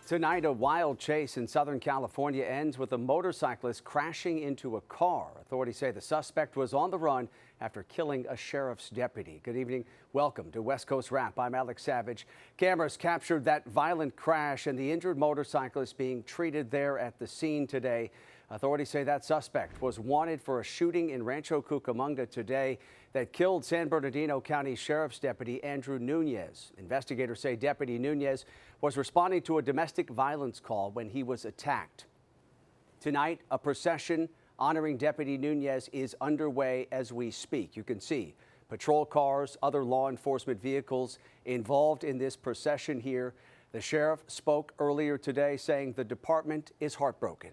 Tonight, a wild chase in Southern California ends with a motorcyclist crashing into a car. Authorities say the suspect was on the run after killing a sheriff's deputy. Good evening. Welcome to West Coast Wrap. I'm Alex Savage. Cameras captured that violent crash and the injured motorcyclist being treated there at the scene today. Authorities say that suspect was wanted for a shooting in Rancho Cucamonga today that killed San Bernardino County Sheriff's Deputy Andrew Nunez. Investigators say Deputy Nunez was responding to a domestic violence call when he was attacked. Tonight, a procession honoring Deputy Nunez is underway as we speak. You can see patrol cars, other law enforcement vehicles involved in this procession here. The sheriff spoke earlier today saying the department is heartbroken.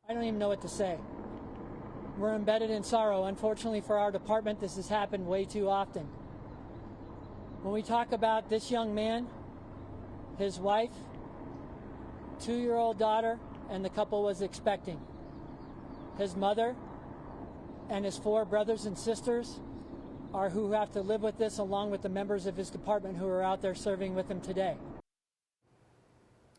I don't even know what to say. We're embedded in sorrow. Unfortunately for our department, this has happened way too often. When we talk about this young man, his wife, 2-year-old daughter, and the couple was expecting, his mother and his 4 brothers and sisters are who have to live with this, along with the members of his department who are out there serving with him today.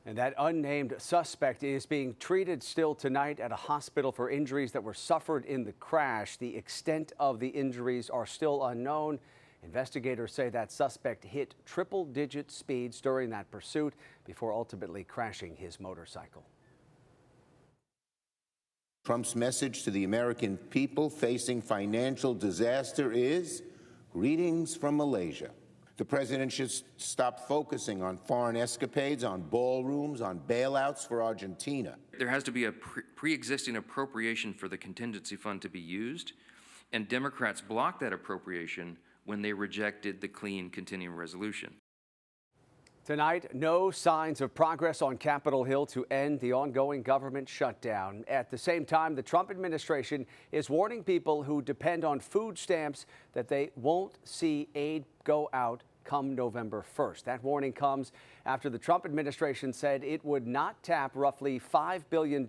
And that unnamed suspect is being treated still tonight at a hospital for injuries that were suffered in the crash. The extent of the injuries are still unknown. Investigators say that suspect hit triple-digit speeds during that pursuit before ultimately crashing his motorcycle. Trump's message to the American people facing financial disaster is greetings from Malaysia. The president should stop focusing on foreign escapades, on ballrooms, on bailouts for Argentina. There has to be a pre-existing appropriation for the contingency fund to be used, and Democrats blocked that appropriation when they rejected the clean continuing resolution. Tonight, no signs of progress on Capitol Hill to end the ongoing government shutdown. At the same time, the Trump administration is warning people who depend on food stamps that they won't see aid go out come November 1st. That warning comes after the Trump administration said it would not tap roughly $5 billion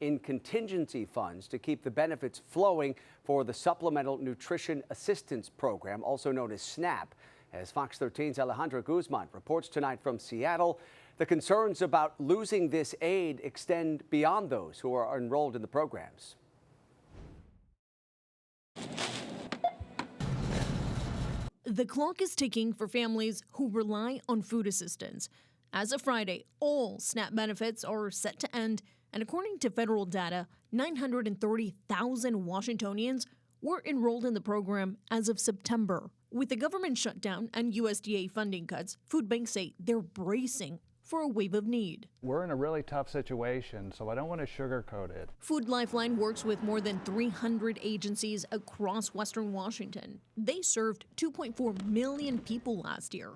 in contingency funds to keep the benefits flowing for the Supplemental Nutrition Assistance Program, also known as SNAP. As Fox 13's Alejandra Guzman reports tonight from Seattle, the concerns about losing this aid extend beyond those who are enrolled in the programs. The clock is ticking for families who rely on food assistance. As of Friday, all SNAP benefits are set to end, and according to federal data, 930,000 Washingtonians were enrolled in the program as of September. With the government shutdown and USDA funding cuts, food banks say they're bracing for a wave of need. We're in a really tough situation, so I don't want to sugarcoat it. Food Lifeline works with more than 300 agencies across Western Washington. They served 2.4 million people last year.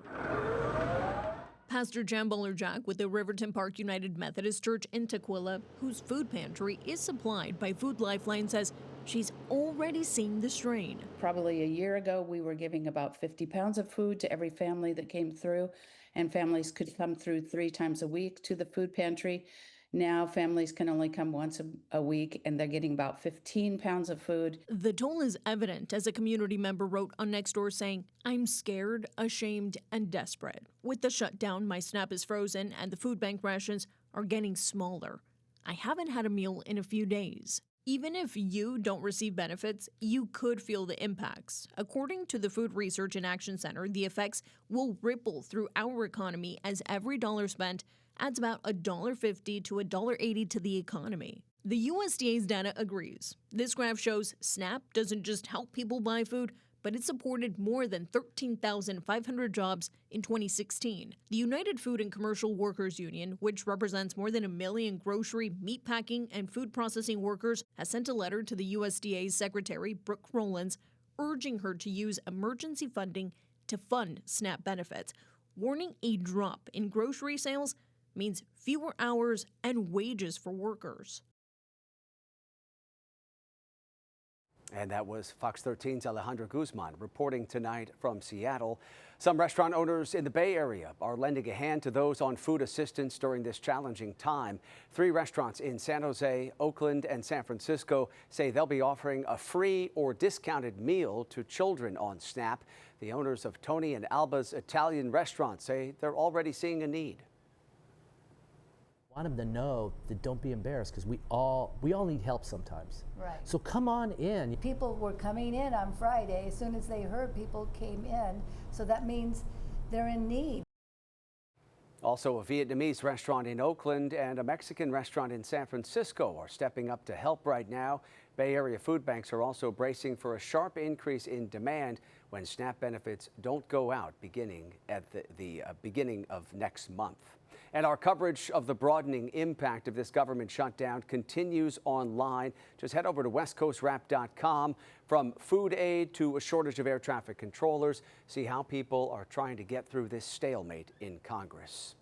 Pastor Jan Buller-Jack with the Riverton Park United Methodist Church in Tukwila, whose food pantry is supplied by Food Lifeline, says she's already seen the strain. Probably a year ago, we were giving about 50 pounds of food to every family that came through, and families could come through 3 times a week to the food pantry. Now families can only come once a week, and they're getting about 15 pounds of food. The toll is evident, as a community member wrote on Nextdoor saying, "I'm scared, ashamed, and desperate. With the shutdown, my SNAP is frozen and the food bank rations are getting smaller. I haven't had a meal in a few days." Even if you don't receive benefits, you could feel the impacts. According to the Food Research and Action Center, the effects will ripple through our economy as every dollar spent adds about $1.50 to $1.80 to the economy. The USDA's data agrees. This graph shows SNAP doesn't just help people buy food, but it supported more than 13,500 jobs in 2016. The United Food and Commercial Workers Union, which represents more than 1 million grocery, meatpacking, and food processing workers, has sent a letter to the USDA's Secretary, Brooke Rollins, urging her to use emergency funding to fund SNAP benefits, warning a drop in grocery sales means fewer hours and wages for workers. And that was Fox 13's Alejandra Guzman reporting tonight from Seattle. Some restaurant owners in the Bay Area are lending a hand to those on food assistance during this challenging time. 3 restaurants in San Jose, Oakland, and San Francisco say they'll be offering a free or discounted meal to children on SNAP. The owners of Tony and Alba's Italian restaurant say they're already seeing a need. Want them to know that don't be embarrassed, because we all need help sometimes. Right. So come on in. People were coming in on Friday. As soon as they heard, people came in. So that means they're in need. Also, a Vietnamese restaurant in Oakland and a Mexican restaurant in San Francisco are stepping up to help right now. Bay Area food banks are also bracing for a sharp increase in demand when SNAP benefits don't go out beginning at the beginning of next month. And our coverage of the broadening impact of this government shutdown continues online. Just head over to westcoastwrap.com. From food aid to a shortage of air traffic controllers, see how people are trying to get through this stalemate in Congress.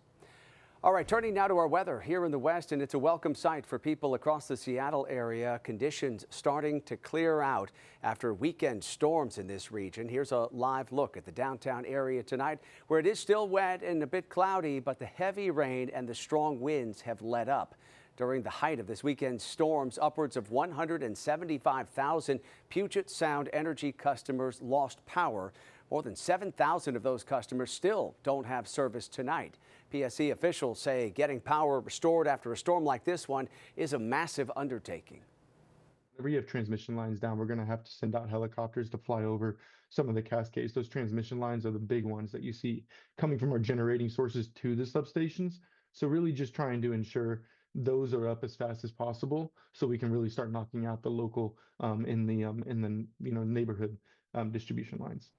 All right, turning now to our weather here in the West, and it's a welcome sight for people across the Seattle area. Conditions starting to clear out after weekend storms in this region. Here's a live look at the downtown area tonight, where it is still wet and a bit cloudy, but the heavy rain and the strong winds have let up. During the height of this weekend's storms, upwards of 175,000 Puget Sound Energy customers lost power. More than 7,000 of those customers still don't have service tonight. PSE officials say getting power restored after a storm like this one is a massive undertaking. Whenever you have transmission lines down, we're going to have to send out helicopters to fly over some of the cascades. Those transmission lines are the big ones that you see coming from our generating sources to the substations. So really just trying to ensure those are up as fast as possible, so we can really start knocking out the local in the neighborhood distribution lines.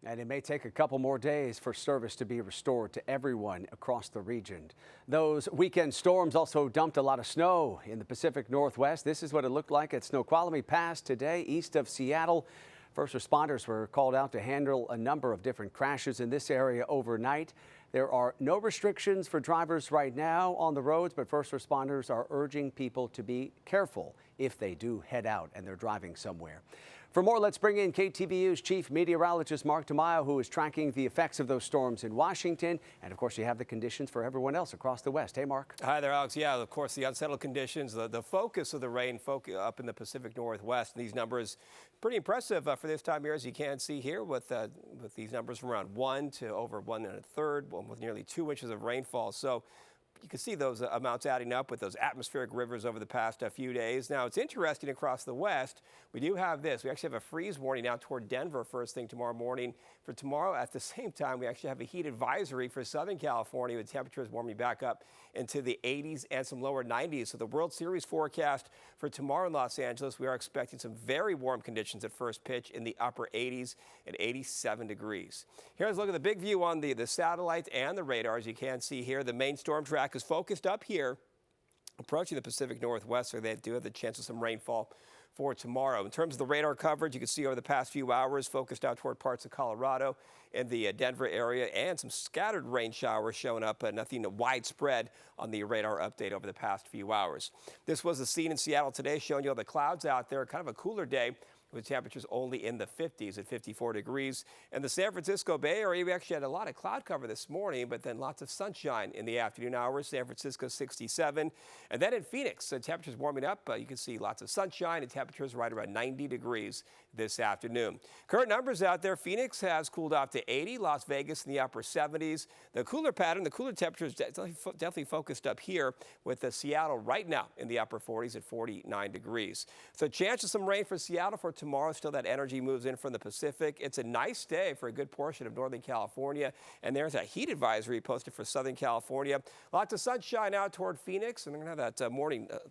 And it may take a couple more days for service to be restored to everyone across the region. Those weekend storms also dumped a lot of snow in the Pacific Northwest. This is what it looked like at Snoqualmie Pass today, east of Seattle. First responders were called out to handle a number of different crashes in this area overnight. There are no restrictions for drivers right now on the roads, but first responders are urging people to be careful if they do head out and they're driving somewhere. For more, let's bring in KTVU's chief meteorologist, Mark Tamayo, who is tracking the effects of those storms in Washington. And of course, you have the conditions for everyone else across the West. Hey, Mark. Hi there, Alex. Yeah, of course, the unsettled conditions, the focus of the rain up in the Pacific Northwest. And these numbers pretty impressive for this time of year, as you can see here, with these numbers from around 1 to over 1 1/3, with nearly 2 inches of rainfall. So you can see those amounts adding up with those atmospheric rivers over the past few days. Now, it's interesting across the West. We do have this. We actually have a freeze warning out toward Denver first thing tomorrow morning. For tomorrow, at the same time, we actually have a heat advisory for Southern California, with temperatures warming back up into the 80s and some lower 90s. So the World Series forecast for tomorrow in Los Angeles, we are expecting some very warm conditions at first pitch in the upper 80s and 87 degrees. Here's a look at the big view on the satellite and the radar. As you can see here, the main storm track is focused up here, approaching the Pacific Northwest, so they do have the chance of some rainfall for tomorrow. In terms of the radar coverage, you can see over the past few hours, focused out toward parts of Colorado and the Denver area, and some scattered rain showers showing up, nothing widespread on the radar update over the past few hours. This was the scene in Seattle today, showing you all the clouds out there, kind of a cooler day, with temperatures only in the 50s at 54 degrees. In the San Francisco Bay Area, we actually had a lot of cloud cover this morning, but then lots of sunshine in the afternoon hours. San Francisco 67. And then in Phoenix, temperatures warming up. You can see lots of sunshine and temperatures right around 90 degrees this afternoon. Current numbers out there, Phoenix has cooled off to 80, Las Vegas in the upper 70s. The cooler pattern, the cooler temperatures definitely focused up here, with Seattle right now in the upper 40s at 49 degrees. So chance of some rain for Seattle for tomorrow. Still, that energy moves in from the Pacific. It's a nice day for a good portion of Northern California, and there's a heat advisory posted for Southern California. Lots of sunshine out toward Phoenix, and they're going to have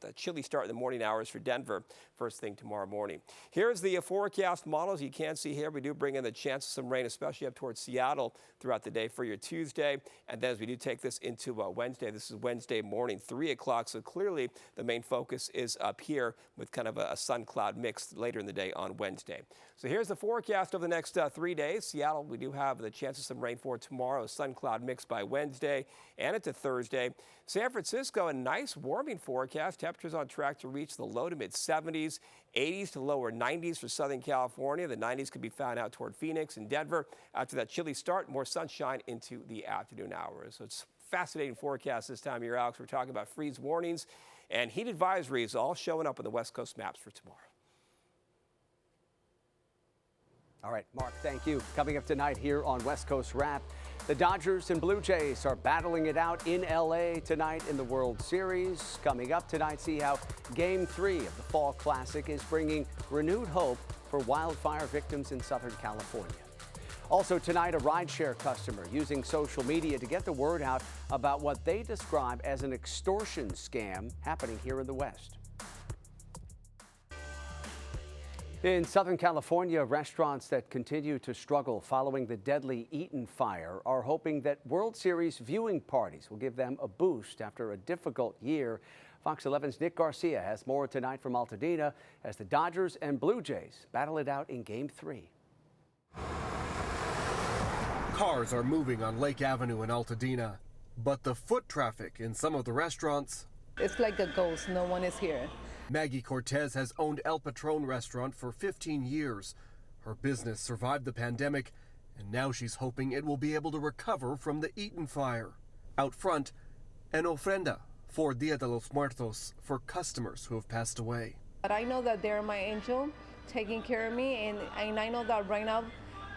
that chilly start in the morning hours for Denver first thing tomorrow morning. Here's the forecast models. You can see here we do bring in the chance of some rain, especially up towards Seattle throughout the day for your Tuesday. And then as we do take this into Wednesday, this is Wednesday morning, 3 o'clock. So clearly the main focus is up here, with kind of a sun cloud mix later in the day on Wednesday. So here's the forecast over the next 3 days. Seattle, we do have the chance of some rain for tomorrow, sun cloud mix by Wednesday and into Thursday. San Francisco, a nice warming forecast. Temperatures on track to reach the low to mid 70s, 80s to lower 90s for Southern California. The 90s could be found out toward Phoenix and Denver. After that chilly start, more sunshine into the afternoon hours. So it's fascinating forecast this time of year, Alex. We're talking about freeze warnings and heat advisories all showing up on the West Coast maps for tomorrow. All right, Mark, thank you. Coming up tonight here on West Coast Wrap, The Dodgers and Blue Jays are battling it out in LA tonight in the World Series. Coming up tonight, see how Game 3 of the Fall Classic is bringing renewed hope for wildfire victims in Southern California. Also tonight, a rideshare customer using social media to get the word out about what they describe as an extortion scam happening here in the West. In Southern California, restaurants that continue to struggle following the deadly Eaton fire are hoping that World Series viewing parties will give them a boost after a difficult year. Fox 11's Nick Garcia has more tonight from Altadena as the Dodgers and Blue Jays battle it out in Game 3. Cars are moving on Lake Avenue in Altadena, but the foot traffic in some of the restaurants. It's like a ghost. No one is here. Maggie Cortez has owned El Patron restaurant for 15 years. Her business survived the pandemic, and now she's hoping it will be able to recover from the Eaton fire. Out front, an ofrenda for Dia de los Muertos for customers who have passed away. But I know that they're my angel, taking care of me, and I know that right now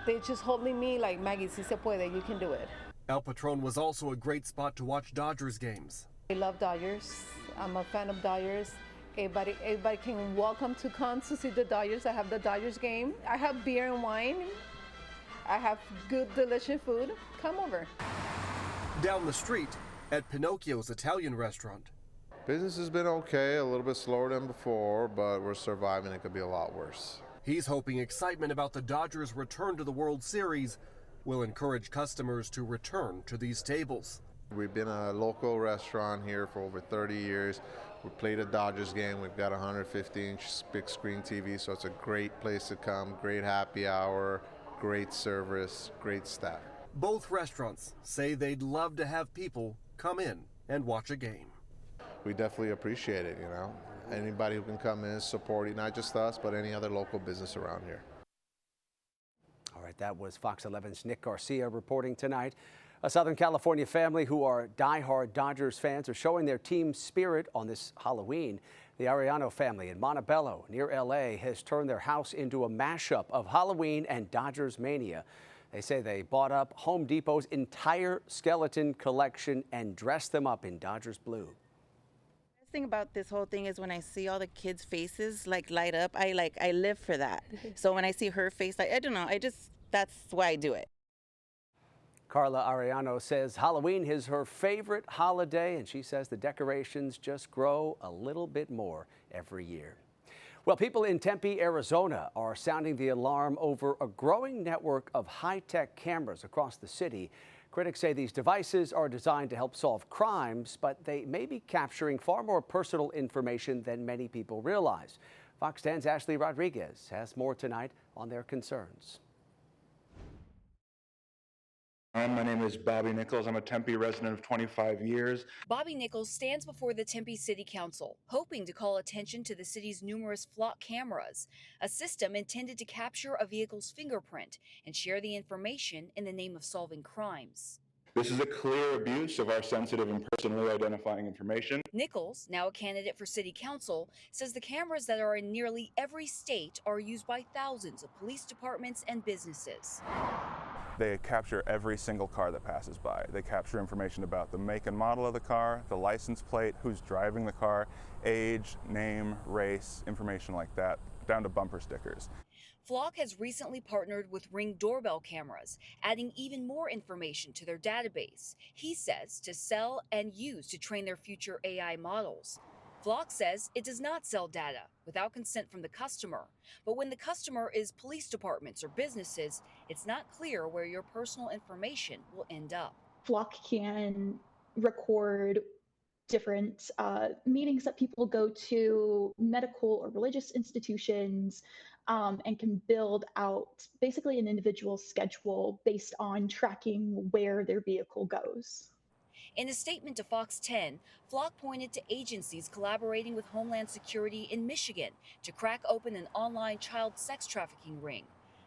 they're just holding me like, Maggie, si se puede, you can do it. El Patron was also a great spot to watch Dodgers games. I love Dodgers. I'm a fan of Dodgers. Everybody can welcome to come to see the Dodgers. I have the Dodgers game. I have beer and wine. I have good, delicious food. Come over. Down the street at Pinocchio's Italian restaurant. Business has been okay, a little bit slower than before, but we're surviving. It could be a lot worse. He's hoping excitement about the Dodgers' return to the World Series will encourage customers to return to these tables. We've been a local restaurant here for over 30 years. We played a Dodgers game. We've got a 150-inch big screen TV, so it's a great place to come. Great happy hour, great service, great staff. Both restaurants say they'd love to have people come in and watch a game. We definitely appreciate it, you know. Anybody who can come in, supporting not just us, but any other local business around here. All right, that was Fox 11's Nick Garcia reporting tonight. A Southern California family who are diehard Dodgers fans are showing their team spirit on this Halloween. The Arellano family in Montebello, near L.A., has turned their house into a mashup of Halloween and Dodgers mania. They say they bought up Home Depot's entire skeleton collection and dressed them up in Dodgers blue. The thing about this whole thing is when I see all the kids' faces light up, I live for that. So when I see her face, I don't know, that's why I do it. Carla Arellano says Halloween is her favorite holiday, and she says the decorations just grow a little bit more every year. Well, people in Tempe, Arizona are sounding the alarm over a growing network of high-tech cameras across the city. Critics say these devices are designed to help solve crimes, but they may be capturing far more personal information than many people realize. Fox 10's Ashley Rodriguez has more tonight on their concerns. My name is Bobby Nichols. I'm a Tempe resident of 25 years. Bobby Nichols stands before the Tempe City Council, hoping to call attention to the city's numerous flock cameras, a system intended to capture a vehicle's fingerprint and share the information in the name of solving crimes. This is a clear abuse of our sensitive and personally identifying information. Nichols, now a candidate for city council, says the cameras that are in nearly every state are used by thousands of police departments and businesses. They capture every single car that passes by. They capture information about the make and model of the car, the license plate, who's driving the car, age, name, race, information like that, down to bumper stickers. Flock has recently partnered with Ring doorbell cameras, adding even more information to their database, he says, to sell and use to train their future AI models. Flock says it does not sell data without consent from the customer, but when the customer is police departments or businesses, it's not clear where your personal information will end up. Flock can record different meetings that people go to, medical or religious institutions, and can build out basically an individual schedule based on tracking where their vehicle goes. In a statement to Fox 10, Flock pointed to agencies collaborating with Homeland Security in Michigan to crack open an online child sex trafficking ring.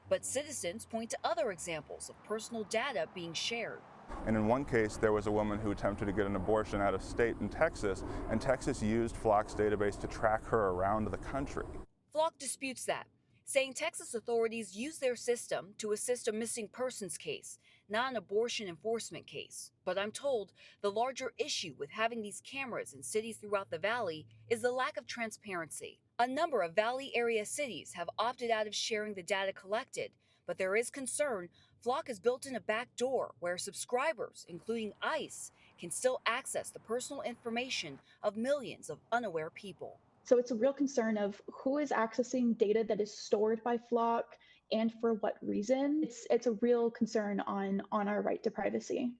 But citizens point to other examples of personal data being shared. And in one case, there was a woman who attempted to get an abortion out of state in Texas, and Texas used Flock's database to track her around the country. Flock disputes that, saying Texas authorities used their system to assist a missing persons case, not an abortion enforcement case. But I'm told the larger issue with having these cameras in cities throughout the valley is the lack of transparency. A number of valley area cities have opted out of sharing the data collected, but there is concern Flock has built in a back door where subscribers, including ICE, can still access the personal information of millions of unaware people. So it's a real concern of who is accessing data that is stored by Flock and for what reason. It's a real concern on our right to privacy.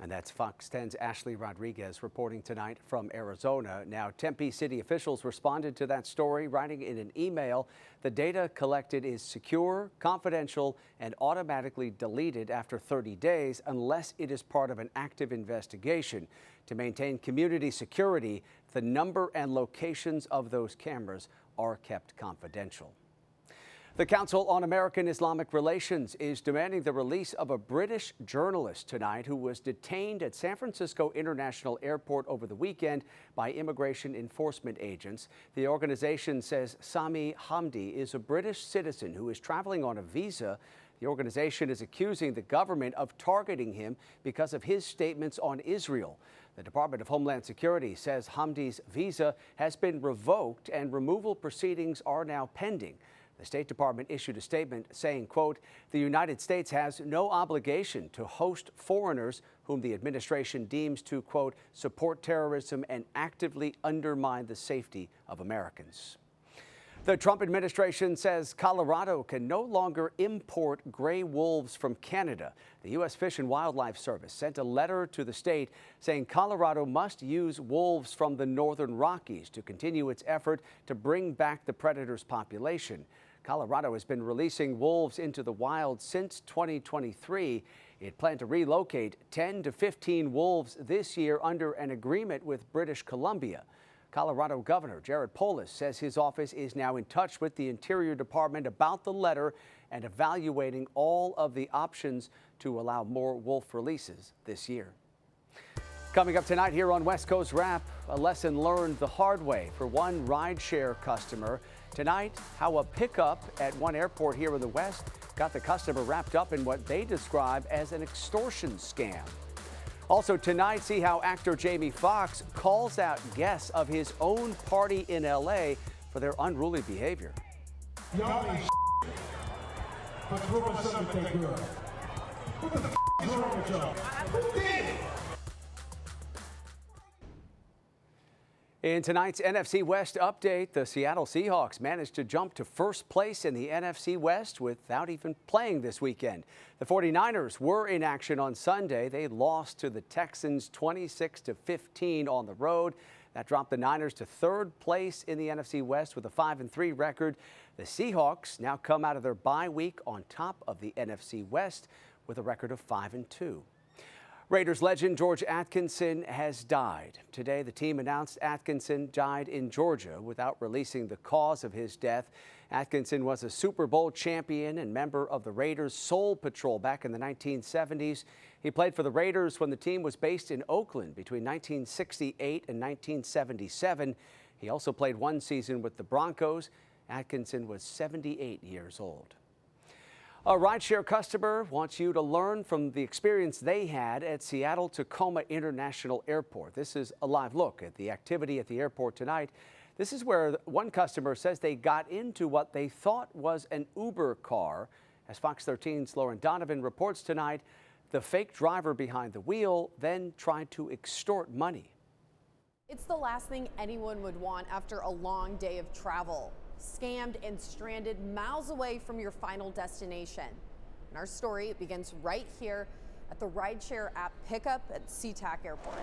And that's Fox 10's Ashley Rodriguez reporting tonight from Arizona. Now, Tempe city officials responded to that story, writing in an email, the data collected is secure, confidential, and automatically deleted after 30 days unless it is part of an active investigation. To maintain community security, the number and locations of those cameras are kept confidential. The Council on American Islamic Relations is demanding the release of a British journalist tonight who was detained at San Francisco International Airport over the weekend by immigration enforcement agents. The organization says Sami Hamdi is a British citizen who is traveling on a visa. The organization is accusing the government of targeting him because of his statements on Israel. The Department of Homeland Security says Hamdi's visa has been revoked and removal proceedings are now pending. The State Department issued a statement saying, quote, the United States has no obligation to host foreigners whom the administration deems to, quote, support terrorism and actively undermine the safety of Americans. The Trump administration says Colorado can no longer import gray wolves from Canada. The U.S. Fish and Wildlife Service sent a letter to the state saying Colorado must use wolves from the northern Rockies to continue its effort to bring back the predator's population. Colorado has been releasing wolves into the wild since 2023. It planned to relocate 10 to 15 wolves this year under an agreement with British Columbia. Colorado Governor Jared Polis says his office is now in touch with the Interior Department about the letter and evaluating all of the options to allow more wolf releases this year. Coming up tonight here on West Coast Wrap, a lesson learned the hard way for one rideshare customer. Tonight, how a pickup at one airport here in the West got the customer wrapped up in what they describe as an extortion scam. Also tonight, see how actor Jamie Foxx calls out guests of his own party in L.A. for their unruly behavior. Y'all ain't but you're a Sunday girl. What the is wrong with y'all? Who did it? In tonight's NFC West update, the Seattle Seahawks managed to jump to first place in the NFC West without even playing this weekend. The 49ers were in action on Sunday. They lost to the Texans 26-15 on the road. That dropped the Niners to third place in the NFC West with a 5-3 record. The Seahawks now come out of their bye week on top of the NFC West with a record of 5-2. Raiders legend George Atkinson has died. Today, the team announced Atkinson died in Georgia without releasing the cause of his death. Atkinson was a Super Bowl champion and member of the Raiders' Soul Patrol back in the 1970s. He played for the Raiders when the team was based in Oakland between 1968 and 1977. He also played one season with the Broncos. Atkinson was 78 years old. A rideshare customer wants you to learn from the experience they had at Seattle-Tacoma International Airport. This is a live look at the activity at the airport tonight. This is where one customer says they got into what they thought was an Uber car. As Fox 13's Lauren Donovan reports tonight, the fake driver behind the wheel then tried to extort money. It's the last thing anyone would want after a long day of travel. Scammed and stranded miles away from your final destination. And our story begins right here at the rideshare app pickup at SeaTac Airport.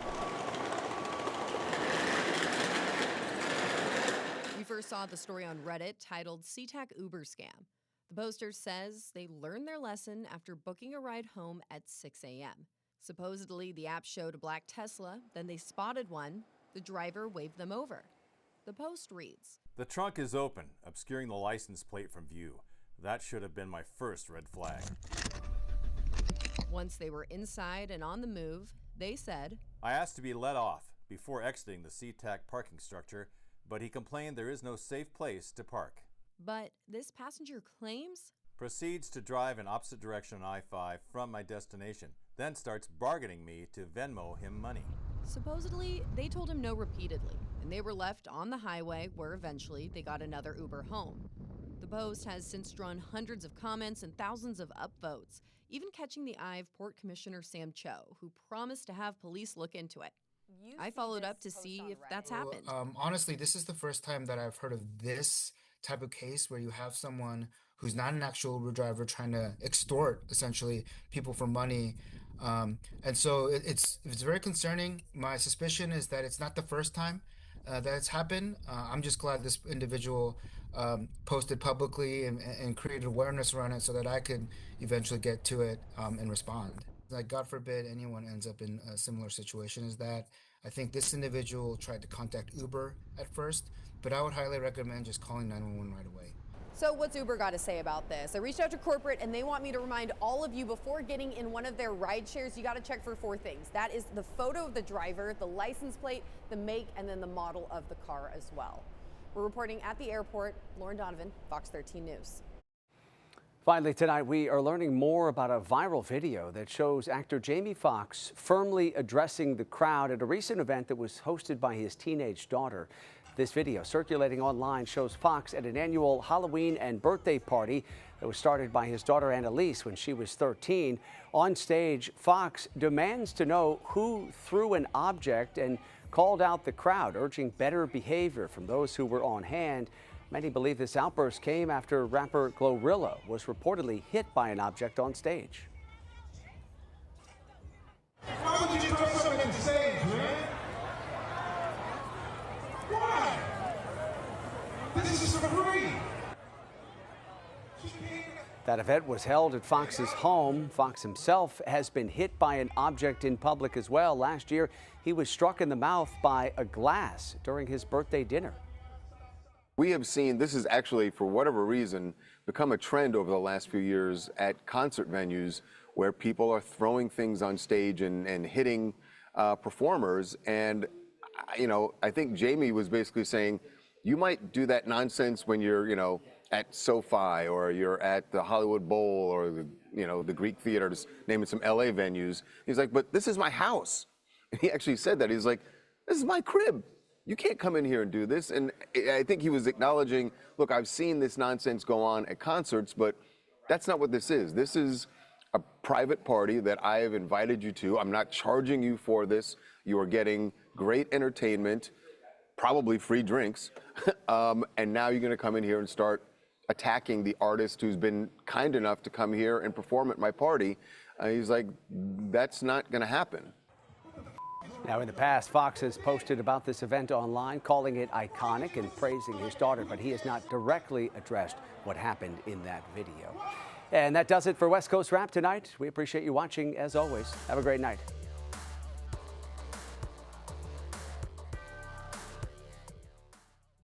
We first saw the story on Reddit titled SeaTac Uber Scam. The poster says they learned their lesson after booking a ride home at 6 a.m. Supposedly, the app showed a black Tesla, then they spotted one. The driver waved them over. The post reads, "The trunk is open, obscuring the license plate from view. That should have been my first red flag." Once they were inside and on the move, they said, "I asked to be let off before exiting the SeaTac parking structure, but he complained there is no safe place to park." But this passenger claims proceeds to drive in opposite direction on I-5 from my destination, then starts bargaining me to Venmo him money. Supposedly, they told him no repeatedly, and they were left on the highway where eventually they got another Uber home. The post has since drawn hundreds of comments and thousands of upvotes, even catching the eye of Port Commissioner Sam Cho, who promised to have police look into it. I followed up to see if that's happened. Honestly, this is the first time that I've heard of this type of case where you have someone who's not an actual Uber driver trying to extort, essentially, people for money. And so it's very concerning. My suspicion is that it's not the first time that it's happened. I'm just glad this individual posted publicly and created awareness around it so that I could eventually get to it and respond. Like, God forbid anyone ends up in a similar situation as that. I think this individual tried to contact Uber at first, but I would highly recommend just calling 911 right away. So what's Uber got to say about this? I reached out to corporate and they want me to remind all of you before getting in one of their ride shares, you got to check for 4 things. That is the photo of the driver, the license plate, the make, and then the model of the car as well. We're reporting at the airport. Lauren Donovan, Fox 13 News. Finally tonight, we are learning more about a viral video that shows actor Jamie Foxx firmly addressing the crowd at a recent event that was hosted by his teenage daughter. This video circulating online shows Foxx at an annual Halloween and birthday party that was started by his daughter Annalise when she was 13. On stage, Foxx demands to know who threw an object and called out the crowd, urging better behavior from those who were on hand. Many believe this outburst came after rapper Glorilla was reportedly hit by an object on stage. Why would you throw something on stage, man? Why? This is free. That event was held at Fox's home. Foxx himself has been hit by an object in public as well. Last year, he was struck in the mouth by a glass during his birthday dinner. We have seen this is actually, for whatever reason, become a trend over the last few years at concert venues where people are throwing things on stage and hitting performers. And, you know, I think Jamie was basically saying, you might do that nonsense when you're, you know, at SoFi or you're at the Hollywood Bowl or the, you know, the Greek Theater, just naming some LA venues. He's like, but this is my house. And he actually said that. He's like, this is my crib. You can't come in here and do this. And I think he was acknowledging, look, I've seen this nonsense go on at concerts, but that's not what this is. This is a private party that I have invited you to. I'm not charging you for this. You are getting great entertainment, probably free drinks. And now you're going to come in here and start attacking the artist who's been kind enough to come here and perform at my party. He's like, that's not going to happen. Now, in the past, Foxx has posted about this event online, calling it iconic and praising his daughter, but he has not directly addressed what happened in that video. And that does it for West Coast Wrap tonight. We appreciate you watching, as always. Have a great night.